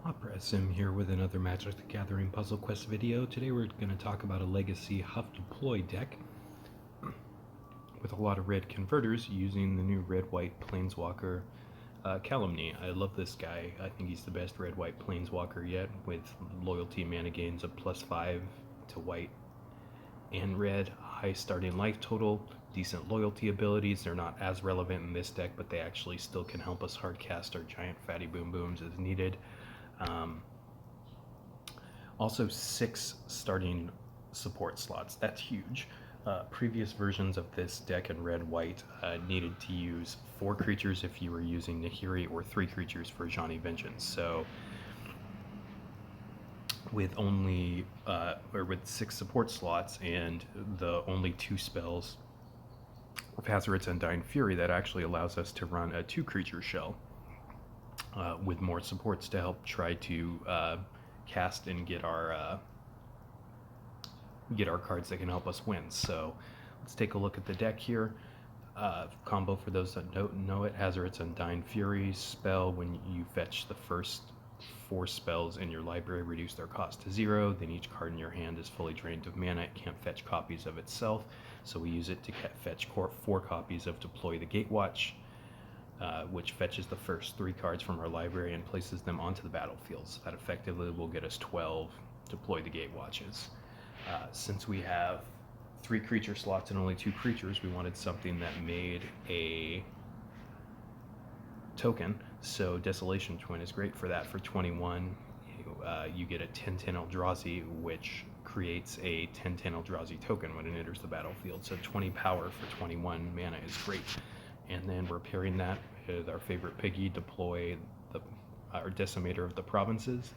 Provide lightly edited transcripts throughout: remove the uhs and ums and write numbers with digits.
Opera Sim here with another Magic the Gathering Puzzle Quest video. Today we're going to talk about a legacy HUF-Deploy deck with a lot of red converters using the new red-white Planeswalker Kalemne. I love this guy. I think he's the best red-white Planeswalker yet, with loyalty mana gains of +5 to white and red, high starting life total, decent loyalty abilities. They're not as relevant in this deck, but they actually still can help us hardcast our giant fatty boom booms as needed. Also 6 starting support slots. That's huge. Previous versions of this deck in red-white needed to use 4 creatures if you were using Nahiri, or 3 creatures for Ajani Vengeance. So with only with 6 support slots and the only 2 spells of Hazoret's Undying Fury, that actually allows us to run a 2 creature shell with more supports to help try to cast and get our cards that can help us win. So let's take a look at the deck here. Combo, for those that don't know it: Hazoret's Undying Fury spell. When you fetch the first 4 spells in your library, reduce their cost to 0. Then each card in your hand is fully drained of mana. It can't fetch copies of itself, so we use it to fetch 4 copies of Deploy the Gatewatch, which fetches the first 3 cards from our library and places them onto the battlefield. So that effectively will get us 12 Deploy the Gatewatches. Since we have 3 creature slots and only 2 creatures, we wanted something that made a token. So Desolation Twin is great for that. For 21, you get a 10/10 Eldrazi, which creates a 10/10 Eldrazi token when it enters the battlefield. So 20 power for 21 mana is great. And then we're pairing that with our favorite piggy, Deploy our Decimator of the Provinces.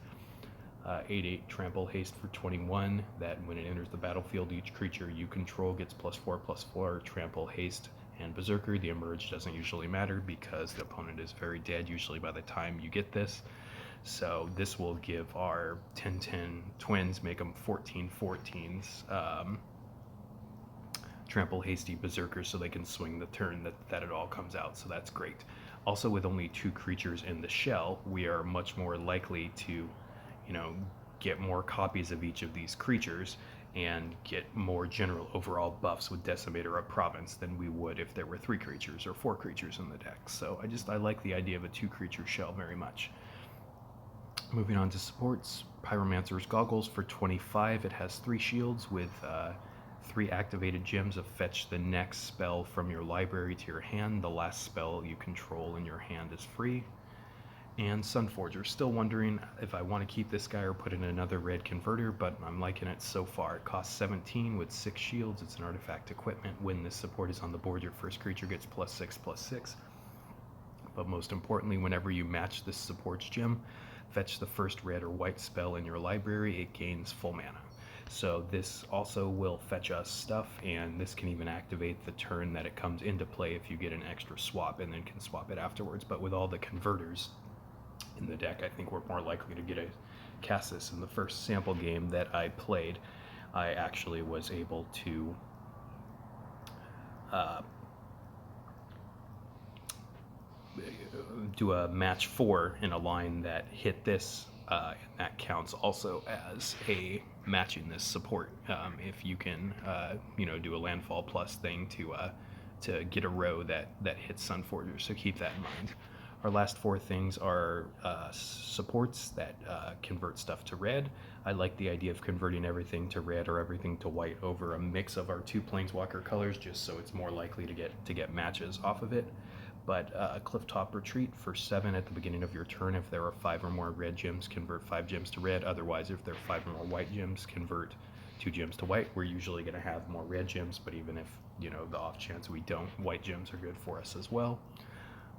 8/8 Trample Haste for 21, that when it enters the battlefield, each creature you control gets +4/+4 Trample, Haste, and Berserker. The emerge doesn't usually matter because the opponent is very dead usually by the time you get this. So this will give our 10/10 twins, make them 14/14s, Trample, Hasty, Berserker, so they can swing the turn that it all comes out. So that's great. Also, with only 2 creatures in the shell, we are much more likely to get more copies of each of these creatures and get more general overall buffs with Decimator of Province than we would if there were 3 creatures or 4 creatures in the deck. So I like the idea of a 2 creature shell very much. Moving on to supports: Pyromancer's Goggles for 25. It has 3 shields with 3 activated gems of fetch the next spell from your library to your hand. The last spell you control in your hand is free. And Sunforger. Still wondering if I want to keep this guy or put in another red converter, but I'm liking it so far. It costs 17 with 6 shields. It's an artifact equipment. When this support is on the board, your first creature gets +6/+6. But most importantly, whenever you match this support's gem, fetch the first red or white spell in your library, it gains full mana. So this also will fetch us stuff, and this can even activate the turn that it comes into play if you get an extra swap, and then can swap it afterwards. But with all the converters in the deck, I think we're more likely to cast this. In the first sample game that I played, I actually was able to do a match 4 in a line that hit this, and that counts also as a matching this support. If you can do a landfall plus thing to get a row that hits Sunforger, so keep that in mind. Our last 4 things are supports that convert stuff to red. I like the idea of converting everything to red or everything to white over a mix of our 2 Planeswalker colors, just so it's more likely to get matches off of it. But Clifftop Retreat for 7 at the beginning of your turn. If there are 5 or more red gems, convert 5 gems to red. Otherwise, if there are 5 or more white gems, convert 2 gems to white. We're usually going to have more red gems, but even if the off chance we don't, white gems are good for us as well.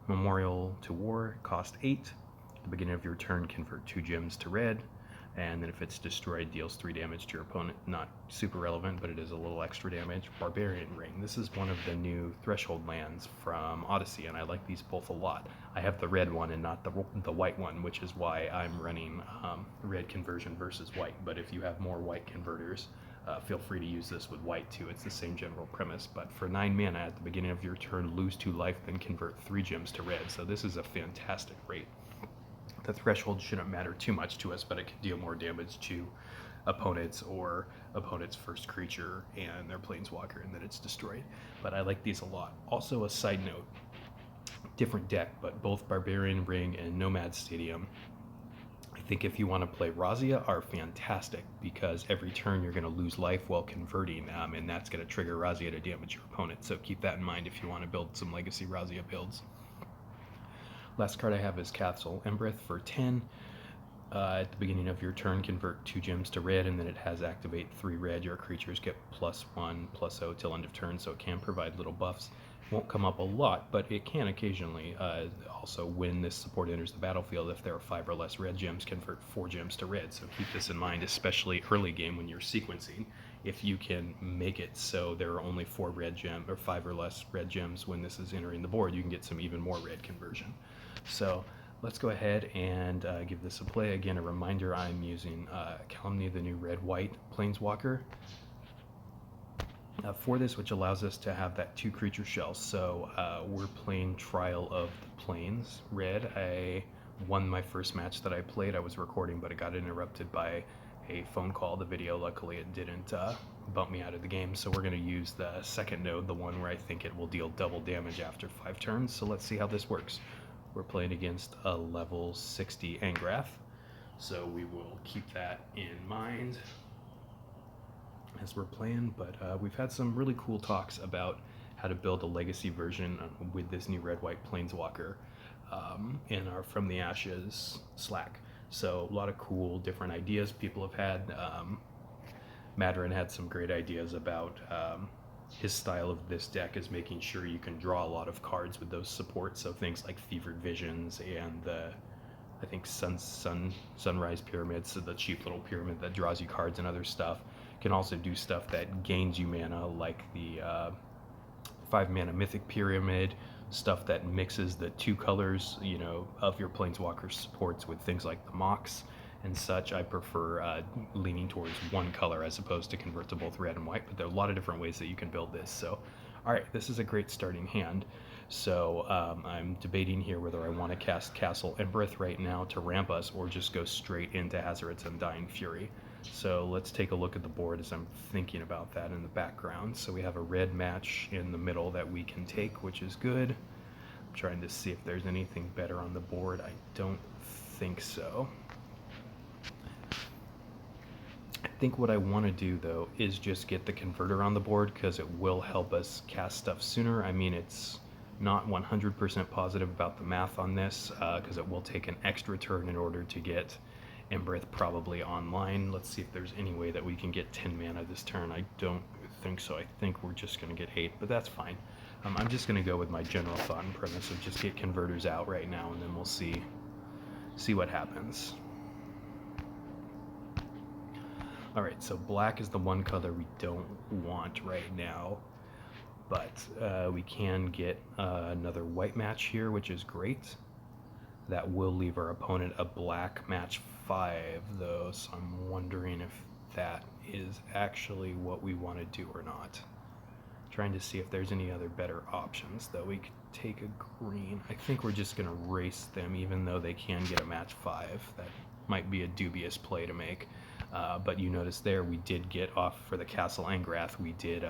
Memorial to War, cost 8. At the beginning of your turn, convert 2 gems to red, and then if it's destroyed, deals 3 damage to your opponent. Not super relevant, but it is a little extra damage. Barbarian Ring. This is one of the new Threshold lands from Odyssey, and I like these both a lot. I have the red one and not the white one, which is why I'm running red conversion versus white. But if you have more white converters, feel free to use this with white too. It's the same general premise. But for 9 mana at the beginning of your turn, lose 2 life, then convert 3 gems to red. So this is a fantastic rate. The threshold shouldn't matter too much to us, but it can deal more damage to opponents or opponent's first creature and their planeswalker, and then it's destroyed. But I like these a lot. Also, a side note, different deck, but both Barbarian Ring and Nomad Stadium, I think if you want to play Razia, are fantastic because every turn you're going to lose life while converting, and that's going to trigger Razia to damage your opponent. So keep that in mind if you want to build some Legacy Razia builds. Last card I have is Castle Embereth for 10. At the beginning of your turn, convert 2 gems to red, and then it has activate 3 red. Your creatures get +1/+0 till end of turn, so it can provide little buffs. Won't come up a lot, but it can occasionally. Also, when this support enters the battlefield, if there are 5 or less red gems, convert 4 gems to red. So keep this in mind, especially early game when you're sequencing. If you can make it so there are only 4 red gems or 5 or less red gems when this is entering the board, you can get some even more red conversion. So let's go ahead and give this a play. Again, a reminder, I'm using Kalemne, the new red-white Planeswalker, for this, which allows us to have that 2 creature shell. So we're playing Trial of the Plains red. I won my first match that I played. I was recording, but it got interrupted by a phone call. The video, luckily, it didn't bump me out of the game. So we're going to use the second node, the one where I think it will deal double damage after 5 turns. So let's see how this works. We're playing against a level 60 Angrath, so we will keep that in mind as we're playing. But we've had some really cool talks about how to build a legacy version with this new red-white Planeswalker in our From the Ashes Slack. So a lot of cool different ideas people have had. Madarin had some great ideas about his style of this deck is making sure you can draw a lot of cards with those supports, so things like Fevered Visions and the, I think, Sunrise Pyramids, so the cheap little pyramid that draws you cards and other stuff. Can also do stuff that gains you mana, like the 5 mana Mythic Pyramid, stuff that mixes the 2 colors, you know, of your Planeswalker supports with things like the Mox and such. I prefer leaning towards one color as opposed to convert to both red and white, but there are a lot of different ways that you can build this. So, all right, this is a great starting hand. So I'm debating here whether I want to cast Castle Embereth right now to ramp us or just go straight into Hazoret's Undying Fury. So let's take a look at the board as I'm thinking about that in the background. So we have a red match in the middle that we can take, which is good. I'm trying to see if there's anything better on the board. I don't think so. I think what I want to do, though, is just get the converter on the board because it will help us cast stuff sooner. I mean, it's not 100% positive about the math on this because it will take an extra turn in order to get Embereth probably online. Let's see if there's any way that we can get 10 mana this turn. I don't think so. I think we're just going to get 8, but that's fine. I'm just going to go with my general thought and premise of just get converters out right now, and then we'll see what happens. All right, so black is the one color we don't want right now, but we can get another white match here, which is great. That will leave our opponent a black match 5, though, so I'm wondering if that is actually what we want to do or not. Trying to see if there's any other better options, though. We could take a green. I think we're just going to race them, even though they can get a match 5. That might be a dubious play to make. But you notice there we did get off for the Castle Angrath. We did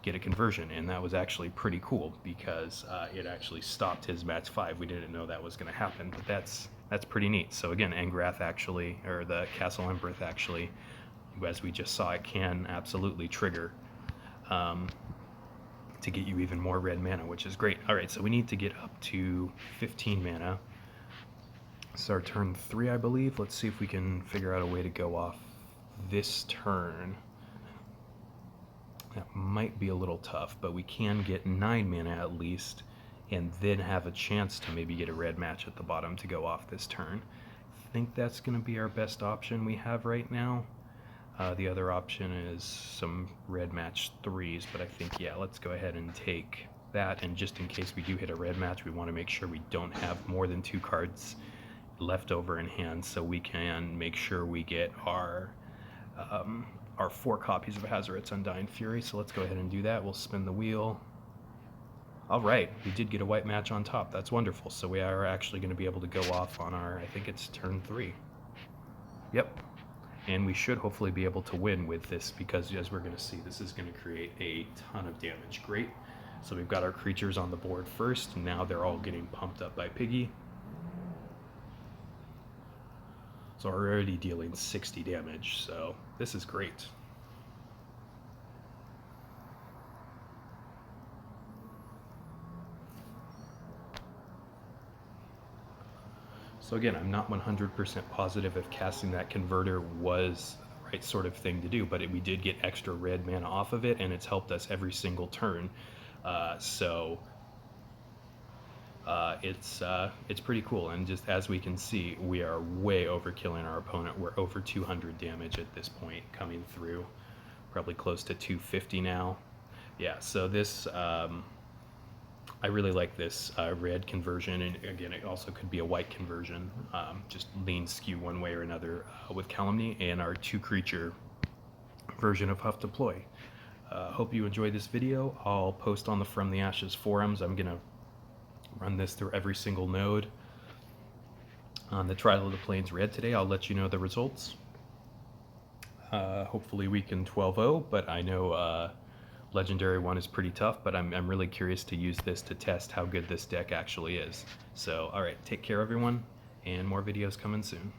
get a conversion, and that was actually pretty cool because it actually stopped his match 5. We didn't know that was going to happen, but that's pretty neat. So again, Angrath actually, or the Castle Embereth actually, as we just saw, it can absolutely trigger to get you even more red mana, which is great. All right, so we need to get up to 15 mana. It's our turn 3, I believe. Let's see if we can figure out a way to go off this turn. That might be a little tough, but we can get 9 mana at least, and then have a chance to maybe get a red match at the bottom to go off this turn. I think that's going to be our best option we have right now. The other option is some red match 3s, but I think, yeah, let's go ahead and take that. And just in case we do hit a red match, we want to make sure we don't have more than 2 cards left over in hand, so we can make sure we get our 4 copies of Hazoret's Undying Fury. So let's go ahead and do that. We'll spin the wheel. All right, we did get a white match on top. That's wonderful. So we are actually going to be able to go off on our, I think it's turn 3. Yep. And we should hopefully be able to win with this because, as we're going to see, this is going to create a ton of damage. Great. So we've got our creatures on the board first. Now they're all getting pumped up by Piggy. So we're already dealing 60 damage. So this is great. So again, I'm not 100% positive if casting that converter was the right sort of thing to do, but we did get extra red mana off of it, and it's helped us every single turn. It's pretty cool, and just as we can see, we are way overkilling our opponent. We're over 200 damage at this point coming through, probably close to 250 now. Yeah, so this I really like this red conversion, and again, it also could be a white conversion. Just lean skew one way or another with Kalemne and our 2-creature version of HUF-Deploy. Hope you enjoyed this video. I'll post on the From the Ashes forums. I'm going to run this through every single node. On the Trial of the Plains Red today, I'll let you know the results. Hopefully we can 12-0, but I know Legendary 1 is pretty tough, but I'm really curious to use this to test how good this deck actually is. So, alright, take care everyone, and more videos coming soon.